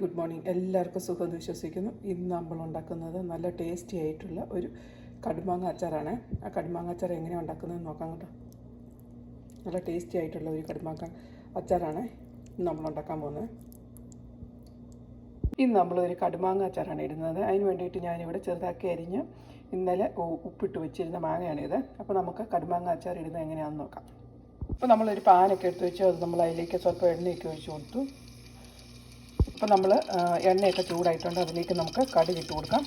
Good morning. എല്ലാവർക്കും സുഖമെന്ന് വിശ്വസിക്കുന്നു. ഇന്ന് നമ്മൾ ഉണ്ടാക്കുന്നത് നല്ല ടേസ്റ്റി ആയിട്ടുള്ള ഒരു കടുമാങ്ങ അച്ചാറാണ്. ആ കടുമാങ്ങ അച്ചാർ എങ്ങനെയാണ് ഉണ്ടാക്കുന്നതെന്ന് നോക്കാം കേട്ടോ. നല്ല ടേസ്റ്റി ആയിട്ടുള്ള ഒരു കടുമാങ്ങ അച്ചാറാണ് ഇന്ന് നമ്മൾ ഉണ്ടാക്കാൻ പോകുന്നത്. ഇന്ന് നമ്മളൊരു കടുമാങ്ങ അച്ചാറാണ് ഇടുന്നത്. അതിന് വേണ്ടിയിട്ട് ഞാനിവിടെ ചെറുതാക്കി അരിഞ്ഞ് ഇന്നലെ ഉപ്പിട്ട് വെച്ചിരുന്ന മാങ്ങയാണിത്. അപ്പോൾ നമുക്ക് കടുമാങ്ങ അച്ചാർ ഇടുന്നത് എങ്ങനെയാണെന്ന് നോക്കാം. അപ്പോൾ നമ്മളൊരു പാനൊക്കെ എടുത്ത് വെച്ച് അത് നമ്മൾ അതിലേക്ക് സ്വല്പം എണ്ണയൊക്കെ ഒഴിച്ച് കൊടുത്തു. അപ്പോൾ നമ്മൾ എണ്ണയൊക്കെ ചൂടായിട്ടുണ്ട്. അതിലേക്ക് നമുക്ക് കടുക് ഇട്ട് കൊടുക്കാം.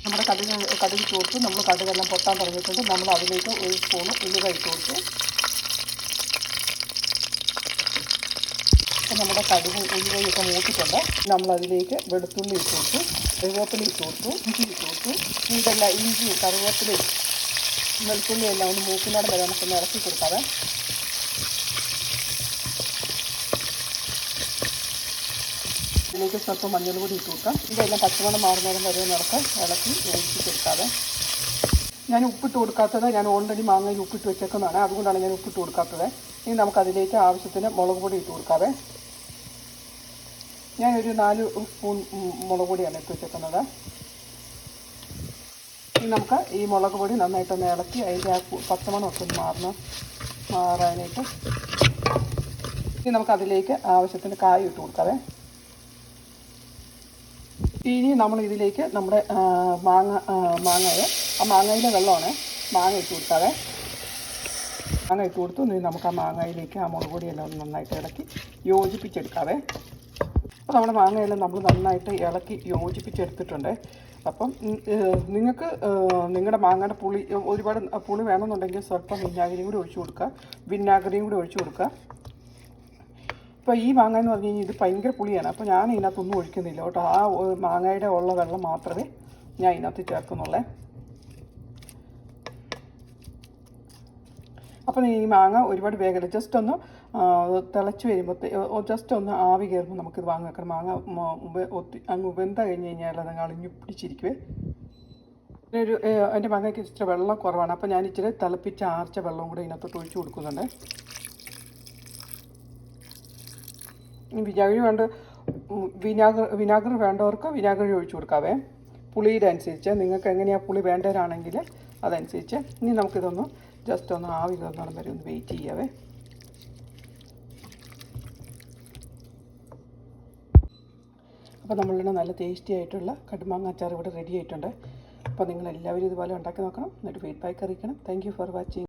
നമ്മുടെ കടുക് ഇട്ട് കൊടുത്ത് നമ്മൾ കടുകെല്ലാം പൊട്ടാൻ തുടങ്ങിയിട്ടുണ്ട്. നമ്മൾ അതിലേക്ക് ഒരു സ്പൂണ് ഉലുവ ഇട്ട് കൊടുത്തു. അപ്പോൾ നമ്മുടെ കടുക് ഉലുവയൊക്കെ മൂത്തിട്ടുണ്ട്. നമ്മളതിലേക്ക് വെളുത്തുള്ളി ഇട്ട് കൊടുത്തു, കറിവേപ്പില ഇട്ട് കൊടുത്തു, ഇഞ്ചി ഇട്ട് കൊടുത്തു. ഇതെല്ലാം ഇഞ്ചി കറിവേപ്പിലയും വെളുത്തുള്ളി എല്ലാം ഒന്ന് മൂക്കിനോടെ വരെ നമുക്കൊന്ന് ഇറക്കി കൊടുക്കാതെ. ഇതിലേക്ക് സ്വല്പം മഞ്ഞൾ പൊടി ഇട്ട് കൊടുക്കാം. ഇതെല്ലാം പച്ചമണം മാറുന്നതും വരെ നമുക്ക് ഇളക്കി വേവിച്ചെടുക്കാതെ. ഞാൻ ഉപ്പിട്ട് കൊടുക്കാത്തത്, ഞാൻ ഓൾറെഡി മാങ്ങയിൽ ഉപ്പിട്ട് വെച്ചേക്കുന്നതാണ്, അതുകൊണ്ടാണ് ഞാൻ ഉപ്പിട്ട് കൊടുക്കാത്തത്. ഇനി നമുക്കതിലേക്ക് ആവശ്യത്തിന് മുളക് പൊടി ഇട്ട് കൊടുക്കാതെ. ഞാനൊരു 4 സ്പൂൺ മുളക് പൊടിയാണ് ഇട്ട് വെച്ചേക്കുന്നത്. ഇനി നമുക്ക് ഈ മുളക് പൊടി നന്നായിട്ടൊന്ന് ഇളക്കി അതിൻ്റെ ആ പച്ചമണമൊക്കെ ഒന്ന് മാറാനായിട്ട് ഇനി നമുക്കതിലേക്ക് ആവശ്യത്തിന് കായ ഇട്ട് കൊടുക്കാതെ. ഇനി നമ്മൾ ഇതിലേക്ക് നമ്മുടെ മാങ്ങയിലെ വെള്ളമാണ്, മാങ്ങ ഇട്ട് കൊടുക്കാതെ. മാങ്ങ ഇട്ട് കൊടുത്തു. ഇനി നമുക്ക് ആ മാങ്ങയിലേക്ക് ആ മുളക് പൊടിയെല്ലാം ഒന്ന് നന്നായിട്ട് ഇളക്കി യോജിപ്പിച്ചെടുക്കാതെ. അപ്പോൾ നമ്മുടെ മാങ്ങയെല്ലാം നമ്മൾ നന്നായിട്ട് ഇളക്കി യോജിപ്പിച്ചെടുത്തിട്ടുണ്ട്. അപ്പം നിങ്ങൾക്ക് നിങ്ങളുടെ മാങ്ങയുടെ പുളി ഒരുപാട് പുളി വേണമെന്നുണ്ടെങ്കിൽ സ്വല്പം വിനാഗിരിയും കൂടി ഒഴിച്ചു കൊടുക്കുക. ഇപ്പോൾ ഈ മാങ്ങ എന്ന് പറഞ്ഞു കഴിഞ്ഞാൽ ഇത് ഭയങ്കര പുളിയാണ്. അപ്പോൾ ഞാൻ ഇതിനകത്തൊന്നും ഒഴിക്കുന്നില്ല കേട്ടോ. ആ മാങ്ങയുടെ ഉള്ള വെള്ളം മാത്രമേ ഞാൻ ഇതിനകത്ത് ചേർക്കുന്നുള്ളേ. അപ്പോൾ ഈ മാങ്ങ ഒരുപാട് വേഗം ജസ്റ്റ് ഒന്ന് തിളച്ച് വരുമ്പോൾ ജസ്റ്റ് ഒന്ന് ആവി കയറുമ്പോൾ നമുക്കിത് വാങ്ങി വെക്കണം. മാങ്ങ അങ്ങ് വെന്ത കഴിഞ്ഞ് കഴിഞ്ഞാൽ അതങ്ങ് അളിഞ്ഞു പിടിച്ചിരിക്കുവേ. എൻ്റെ മാങ്ങയ്ക്ക് ഇച്ചിരി വെള്ളം കുറവാണ്. അപ്പോൾ ഞാൻ ഇച്ചിരി തിളപ്പിച്ച് ആർച്ച വെള്ളം കൂടെ ഇതിനകത്തോട്ട് ഒഴിച്ച് കൊടുക്കുന്നുണ്ട്. വിനാഗിരി വേണ്ടവർക്ക് വിനാഗിരി ഒഴിച്ചു കൊടുക്കാവേ, പുളിയുടെ അനുസരിച്ച്. നിങ്ങൾക്ക് എങ്ങനെയാണ് പുളി വേണ്ടവരാണെങ്കിൽ അതനുസരിച്ച്. ഇനി നമുക്കിതൊന്ന് ജസ്റ്റ് ഒന്ന് ആവി കയറുന്നിടം വരെ ഒന്ന് വെയിറ്റ് ചെയ്യാവേ. അപ്പോൾ നമ്മളുടെ നല്ല ടേസ്റ്റി ആയിട്ടുള്ള കടുമാങ്ങ അച്ചാർ ഇവിടെ റെഡി ആയിട്ടുണ്ട്. അപ്പോൾ നിങ്ങളെല്ലാവരും ഇതുപോലെ ഉണ്ടാക്കി നോക്കണം. എന്നിട്ട് ഫീഡ്ബാക്ക് അറിയിക്കണം. Thank you for watching.